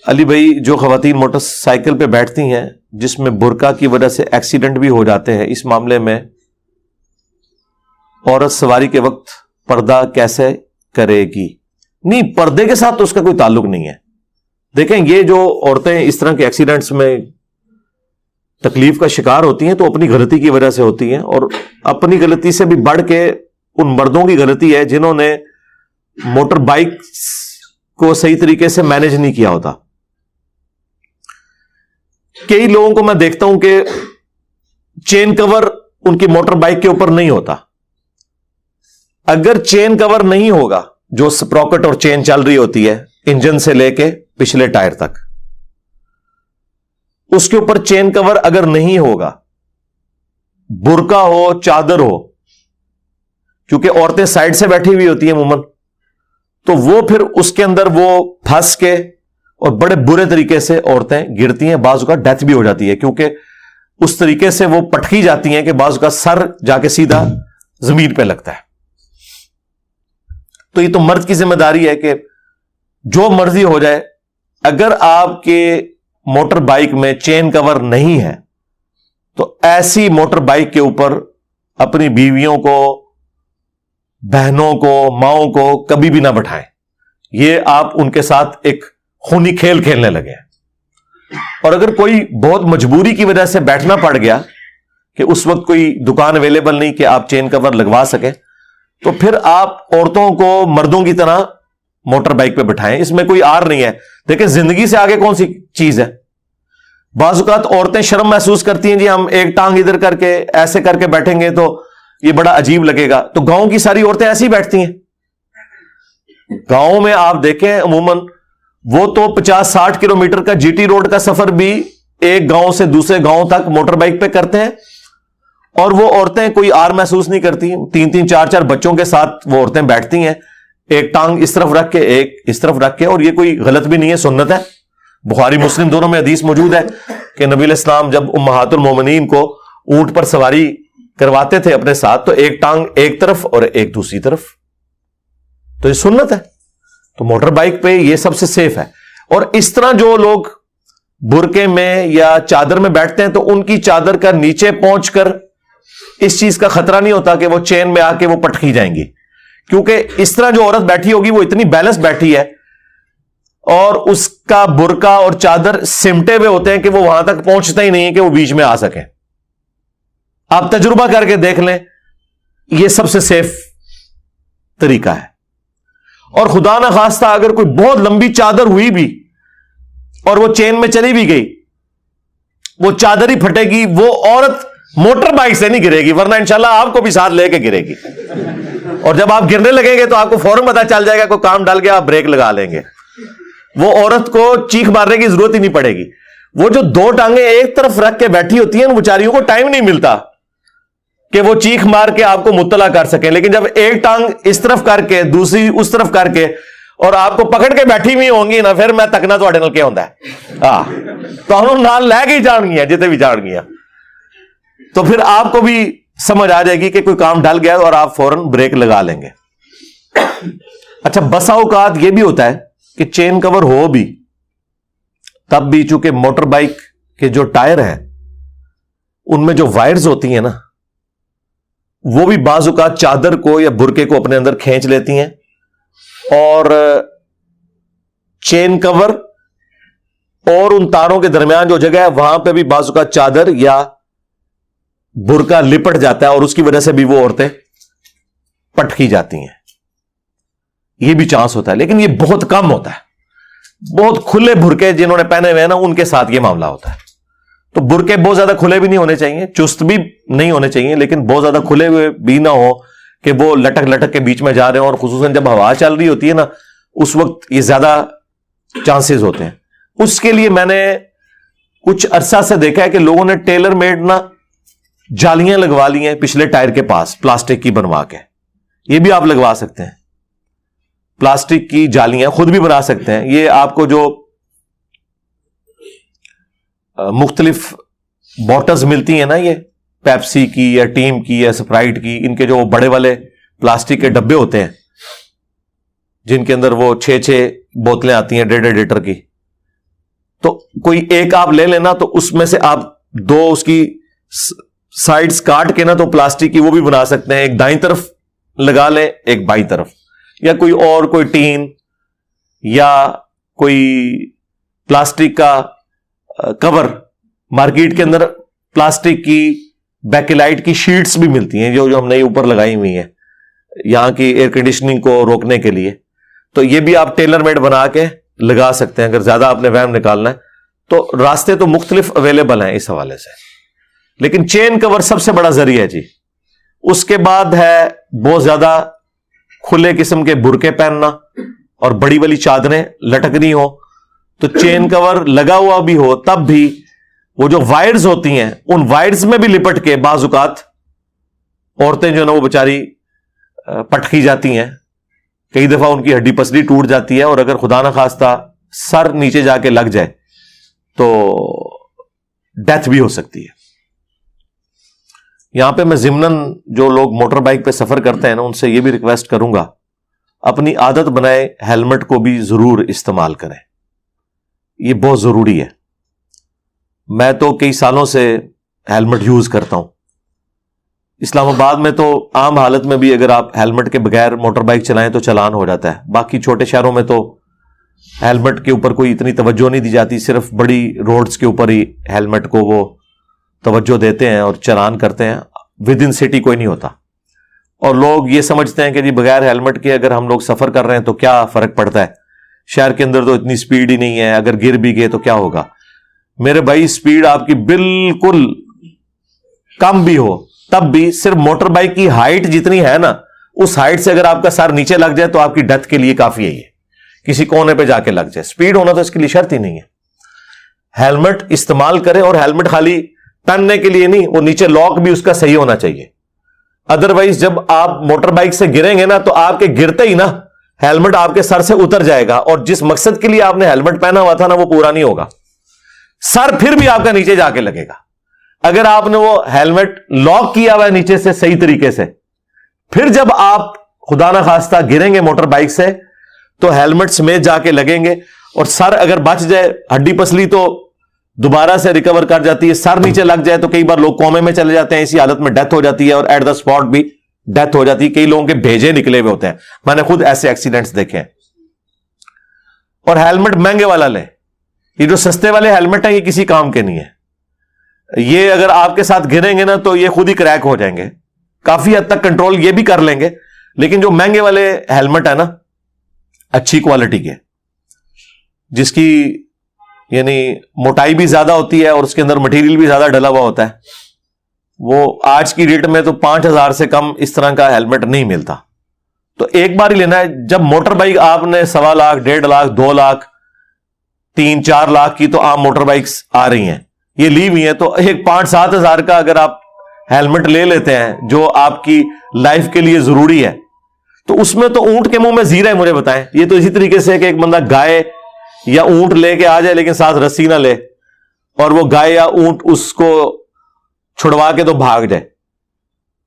علی بھائی جو خواتین موٹر سائیکل پہ بیٹھتی ہیں جس میں برقع کی وجہ سے ایکسیڈنٹ بھی ہو جاتے ہیں، اس معاملے میں عورت سواری کے وقت پردہ کیسے کرے گی؟ نہیں، پردے کے ساتھ تو اس کا کوئی تعلق نہیں ہے. دیکھیں، یہ جو عورتیں اس طرح کے ایکسیڈنٹس میں تکلیف کا شکار ہوتی ہیں تو اپنی غلطی کی وجہ سے ہوتی ہیں، اور اپنی غلطی سے بھی بڑھ کے ان مردوں کی غلطی ہے جنہوں نے موٹر بائک کو صحیح طریقے سے مینج نہیں کیا ہوتا. کئی لوگوں کو میں دیکھتا ہوں کہ چین کور ان کی موٹر بائک کے اوپر نہیں ہوتا. اگر چین کور نہیں ہوگا، جو سپراکٹ اور چین چل رہی ہوتی ہے انجن سے لے کے پچھلے ٹائر تک، اس کے اوپر چین کور اگر نہیں ہوگا، برقع ہو چادر ہو، کیونکہ عورتیں سائڈ سے بیٹھی ہوئی ہوتی ہیں عموماً، تو وہ پھر اس کے اندر وہ پھنس کے اور بڑے برے طریقے سے عورتیں گرتی ہیں، بعض کا ڈیتھ بھی ہو جاتی ہے، کیونکہ اس طریقے سے وہ پٹکی جاتی ہیں کہ بعض کا سر جا کے سیدھا زمین پہ لگتا ہے. تو یہ تو مرد کی ذمہ داری ہے کہ جو مرضی ہو جائے، اگر آپ کے موٹر بائک میں چین کور نہیں ہے تو ایسی موٹر بائک کے اوپر اپنی بیویوں کو، بہنوں کو، ماؤں کو کبھی بھی نہ بٹھائیں. یہ آپ ان کے ساتھ ایک خونی کھیل کھیلنے لگے ہیں. اور اگر کوئی بہت مجبوری کی وجہ سے بیٹھنا پڑ گیا کہ اس وقت کوئی دکان اویلیبل نہیں کہ آپ چین کور لگوا سکیں، تو پھر آپ عورتوں کو مردوں کی طرح موٹر بائک پہ بٹھائیں. اس میں کوئی آر نہیں ہے. دیکھیں، زندگی سے آگے کون سی چیز ہے؟ بعض اوقات عورتیں شرم محسوس کرتی ہیں، جی ہم ایک ٹانگ ادھر کر کے ایسے کر کے بیٹھیں گے تو یہ بڑا عجیب لگے گا. تو گاؤں کی ساری عورتیں ایسی بیٹھتی ہیں. گاؤں میں آپ دیکھیں عموماً وہ تو 50-60 کلومیٹر کا جی ٹی روڈ کا سفر بھی ایک گاؤں سے دوسرے گاؤں تک موٹر بائک پہ کرتے ہیں، اور وہ عورتیں کوئی آر محسوس نہیں کرتی. 3-3 4-4 بچوں کے ساتھ وہ عورتیں بیٹھتی ہیں، ایک ٹانگ اس طرف رکھ کے ایک اس طرف رکھ کے. اور یہ کوئی غلط بھی نہیں ہے، سنت ہے. بخاری مسلم دونوں میں حدیث موجود ہے کہ نبی علیہ السلام جب امہات المومنین کو اونٹ پر سواری کرواتے تھے اپنے ساتھ تو ایک ٹانگ ایک طرف اور ایک دوسری طرف. تو یہ سنت ہے. تو موٹر بائک پہ یہ سب سے سیف ہے. اور اس طرح جو لوگ برقعے میں یا چادر میں بیٹھتے ہیں تو ان کی چادر کا نیچے پہنچ کر اس چیز کا خطرہ نہیں ہوتا کہ وہ چین میں آ کے وہ پٹکی جائیں گی، کیونکہ اس طرح جو عورت بیٹھی ہوگی وہ اتنی بیلنس بیٹھی ہے اور اس کا برقع اور چادر سمٹے ہوئے ہوتے ہیں کہ وہ وہاں تک پہنچتا ہی نہیں ہے کہ وہ بیچ میں آ سکیں. آپ تجربہ کر کے دیکھ لیں، یہ سب سے سیف طریقہ ہے. اور خدا نہ خواستہ اگر کوئی بہت لمبی چادر ہوئی بھی اور وہ چین میں چلی بھی گئی، وہ چادر ہی پھٹے گی. وہ عورت موٹر بائک سے نہیں گرے گی، ورنہ انشاءاللہ آپ کو بھی ساتھ لے کے گرے گی. اور جب آپ گرنے لگیں گے تو آپ کو فوراً پتا چل جائے گا کوئی کام ڈال گیا، آپ بریک لگا لیں گے. وہ عورت کو چیخ مارنے کی ضرورت ہی نہیں پڑے گی. وہ جو دو ٹانگیں ایک طرف رکھ کے بیٹھی ہوتی ہیں، ان بیچاریوں کو ٹائم نہیں ملتا کہ وہ چیخ مار کے آپ کو مطلع کر سکیں. لیکن جب ایک ٹانگ اس طرف کر کے دوسری اس طرف کر کے اور آپ کو پکڑ کے بیٹھی ہوئی ہوں گی نا، پھر میں تکنا تو نل کے ہوتا ہے تو ہم نال لے کے ہی جان گیا جتنے بھی جان گیا. تو پھر آپ کو بھی سمجھ آ جائے گی کہ کوئی کام ڈل گیا اور آپ فوراً بریک لگا لیں گے. اچھا، بسا اوقات یہ بھی ہوتا ہے کہ چین کور ہو بھی تب بھی چونکہ موٹر بائک کے جو ٹائر ہیں ان میں جو وائرز ہوتی ہیں نا، وہ بھی بعض اوقات چادر کو یا برقعے کو اپنے اندر کھینچ لیتی ہیں، اور چین کور اور ان تاروں کے درمیان جو جگہ ہے وہاں پہ بھی بعض اوقات چادر یا برقع لپٹ جاتا ہے، اور اس کی وجہ سے بھی وہ عورتیں پٹکی جاتی ہیں. یہ بھی چانس ہوتا ہے، لیکن یہ بہت کم ہوتا ہے. بہت کھلے برقعے جنہوں نے پہنے ہوئے ہیں نا، ان کے ساتھ یہ معاملہ ہوتا ہے. تو برقعے بہت زیادہ کھلے بھی نہیں ہونے چاہیے، چست بھی نہیں ہونے چاہیے، لیکن بہت زیادہ کھلے ہوئے بھی نہ ہو کہ وہ لٹک لٹک کے بیچ میں جا رہے ہیں. اور خصوصاً جب ہوا چل رہی ہوتی ہے نا، اس وقت یہ زیادہ چانسز ہوتے ہیں. اس کے لیے میں نے کچھ عرصہ سے دیکھا ہے کہ لوگوں نے ٹیلر میڈ نا جالیاں لگوا لی ہیں پچھلے ٹائر کے پاس، پلاسٹک کی بنوا کے. یہ بھی آپ لگوا سکتے ہیں، پلاسٹک کی جالیاں خود بھی بنا سکتے ہیں. یہ آپ کو جو مختلف بوٹلز ملتی ہیں نا، یہ پیپسی کی یا ٹیم کی یا سپرائٹ کی، ان کے جو بڑے والے پلاسٹک کے ڈبے ہوتے ہیں جن کے اندر وہ 6 بوتلیں آتی ہیں 1.5 لیٹر کی، تو کوئی ایک آپ لے لینا, تو اس میں سے آپ دو اس کی سائڈز کاٹ کے نا تو پلاسٹک کی وہ بھی بنا سکتے ہیں, ایک دائیں طرف لگا لیں ایک بائیں طرف, یا کوئی اور کوئی ٹین یا کوئی پلاسٹک کا کور. مارکیٹ کے اندر پلاسٹک کی بیکلائٹ کی شیٹس بھی ملتی ہیں جو ہم نے اوپر لگائی ہوئی ہیں یہاں کی ایئر کنڈیشننگ کو روکنے کے لیے, تو یہ بھی آپ ٹیلر میڈ بنا کے لگا سکتے ہیں اگر زیادہ آپ نے وہم نکالنا ہے. تو راستے تو مختلف اویلیبل ہیں اس حوالے سے, لیکن چین کور سب سے بڑا ذریعہ ہے جی. اس کے بعد ہے بہت زیادہ کھلے قسم کے برقعے پہننا اور بڑی بڑی چادریں لٹکنی ہو, تو چین کور لگا ہوا بھی ہو تب بھی وہ جو وائرز ہوتی ہیں ان وائرز میں بھی لپٹ کے بعض اوقات عورتیں جو ہے نا وہ بیچاری پٹکی جاتی ہیں, کئی دفعہ ان کی ہڈی پسلی ٹوٹ جاتی ہے, اور اگر خدا نہ خواستہ سر نیچے جا کے لگ جائے تو ڈیتھ بھی ہو سکتی ہے. یہاں پہ میں ضمناً جو لوگ موٹر بائک پہ سفر کرتے ہیں نا ان سے یہ بھی ریکویسٹ کروں گا, اپنی عادت بنائے ہیلمٹ کو بھی ضرور استعمال کریں, یہ بہت ضروری ہے. میں تو کئی سالوں سے ہیلمٹ یوز کرتا ہوں. اسلام آباد میں تو عام حالت میں بھی اگر آپ ہیلمٹ کے بغیر موٹر بائک چلائیں تو چلان ہو جاتا ہے. باقی چھوٹے شہروں میں تو ہیلمٹ کے اوپر کوئی اتنی توجہ نہیں دی جاتی, صرف بڑی روڈز کے اوپر ہی ہیلمٹ کو وہ توجہ دیتے ہیں اور چلان کرتے ہیں, ود ان سٹی کوئی نہیں ہوتا. اور لوگ یہ سمجھتے ہیں کہ جی بغیر ہیلمٹ کے اگر ہم لوگ سفر کر رہے ہیں تو کیا فرق پڑتا ہے, شہر کے اندر تو اتنی سپیڈ ہی نہیں ہے, اگر گر بھی گئے تو کیا ہوگا. میرے بھائی سپیڈ آپ کی بالکل کم بھی ہو تب بھی صرف موٹر بائک کی ہائٹ جتنی ہے نا اس ہائٹ سے اگر آپ کا سر نیچے لگ جائے تو آپ کی ڈیتھ کے لیے کافی ہے, یہ کسی کونے پہ جا کے لگ جائے. سپیڈ ہونا تو اس کے لیے شرط ہی نہیں ہے. ہیلمٹ استعمال کریں, اور ہیلمٹ خالی پہننے کے لیے نہیں, وہ نیچے لاک بھی اس کا صحیح ہونا چاہیے. ادروائز جب آپ موٹر بائک سے گریں گے نا تو آپ کے گرتے ہی نا ہیلمٹ آپ کے سر سے اتر جائے گا, اور جس مقصد کے لیے آپ نے ہیلمٹ پہنا ہوا تھا نا وہ پورا نہیں ہوگا, سر پھر بھی آپ کا نیچے جا کے لگے گا. اگر آپ نے وہ ہیلمٹ لاک کیا ہوا ہے نیچے سے صحیح طریقے سے, پھر جب آپ خدا نہ خواستہ گریں گے موٹر بائک سے تو ہیلمٹ سمیت جا کے لگیں گے, اور سر اگر بچ جائے, ہڈی پسلی تو دوبارہ سے ریکور کر جاتی ہے, سر نیچے لگ جائے تو کئی بار لوگ کومے میں چلے جاتے ہیں, اسی حالت میں ڈیتھ ہو جاتی ہے, اور ایٹ دا اسپاٹ بھی ڈیتھ ہو جاتی ہے. کئی لوگوں کے بھیجے نکلے ہوئے ہوتے ہیں, میں نے خود ایسے ایکسیڈنٹس دیکھے ہیں. اور ہیلمٹ مہنگے والا لیں, یہ جو سستے والے ہیلمٹ ہیں یہ کسی کام کے نہیں ہے. یہ اگر آپ کے ساتھ گریں گے نا تو یہ خود ہی کریک ہو جائیں گے. کافی حد تک کنٹرول یہ بھی کر لیں گے, لیکن جو مہنگے والے ہیلمٹ ہے نا اچھی کوالٹی کے, جس کی یعنی موٹائی بھی زیادہ ہوتی ہے اور اس کے اندر مٹیریل بھی زیادہ ڈلا ہوا ہوتا ہے, وہ آج کی ڈیٹ میں تو 5,000 سے کم اس طرح کا ہیلمٹ نہیں ملتا. تو ایک بار ہی لینا ہے. جب موٹر بائک آپ نے 1.25 لاکھ 1.5 لاکھ 2 لاکھ 3-4 لاکھ کی تو عام موٹر بائکس آ رہی ہیں, یہ لی ہوئی ہیں, تو ایک 5-7 ہزار کا اگر آپ ہیلمٹ لے لیتے ہیں جو آپ کی لائف کے لیے ضروری ہے, تو اس میں تو اونٹ کے منہ میں زیرہ ہے. مجھے بتائیں, یہ تو اسی طریقے سے کہ ایک بندہ گائے یا اونٹ لے کے آ جائے لیکن ساتھ رسی نہ لے, اور وہ گائے یا اونٹ اس کو چھڑوا کے تو بھاگ جائے.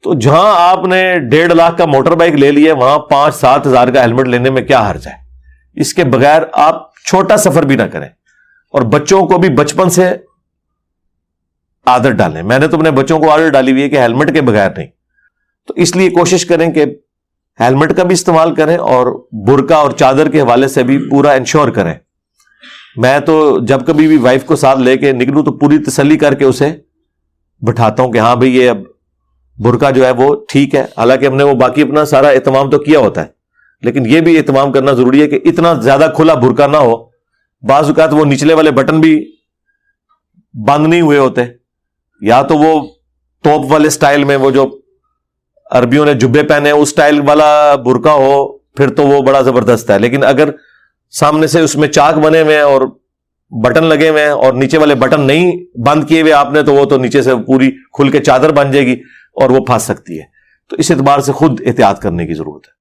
تو جہاں آپ نے 1.5 لاکھ کا موٹر بائک لے لی ہے وہاں 5-7 ہزار کا ہیلمٹ لینے میں کیا حرج ہے. اس کے بغیر آپ چھوٹا سفر بھی نہ کریں, اور بچوں کو بھی بچپن سے عادت ڈالیں. میں نے تو اپنے بچوں کو عادت ڈالی ہوئی ہے کہ ہیلمٹ کے بغیر نہیں, تو اس لیے کوشش کریں کہ ہیلمٹ کا بھی استعمال کریں, اور برقع اور چادر کے حوالے سے بھی پورا انشور کریں. میں تو جب کبھی بھی وائف کو ساتھ لے کے نکلوں تو پوری تسلی کر کے اسے بٹھاتا ہوں کہ ہاں بھئی یہ اب برقع جو ہے وہ ٹھیک ہے. حالانکہ ہم نے وہ باقی اپنا سارا اہتمام تو کیا ہوتا ہے, لیکن یہ بھی اہتمام کرنا ضروری ہے کہ اتنا زیادہ کھلا برقع نہ ہو. بعض اوقات وہ نچلے والے بٹن بھی بند نہیں ہوئے ہوتے, یا تو وہ توپ والے سٹائل میں, وہ جو عربیوں نے جبے پہنے اس سٹائل والا برقع ہو, پھر تو وہ بڑا زبردست ہے. لیکن اگر سامنے سے اس میں چاک بنے ہوئے ہیں اور بٹن لگے ہوئے ہیں اور نیچے والے بٹن نہیں بند کیے ہوئے آپ نے, تو وہ تو نیچے سے پوری کھل کے چادر بن جائے گی اور وہ پھنس سکتی ہے. تو اس اعتبار سے خود احتیاط کرنے کی ضرورت ہے.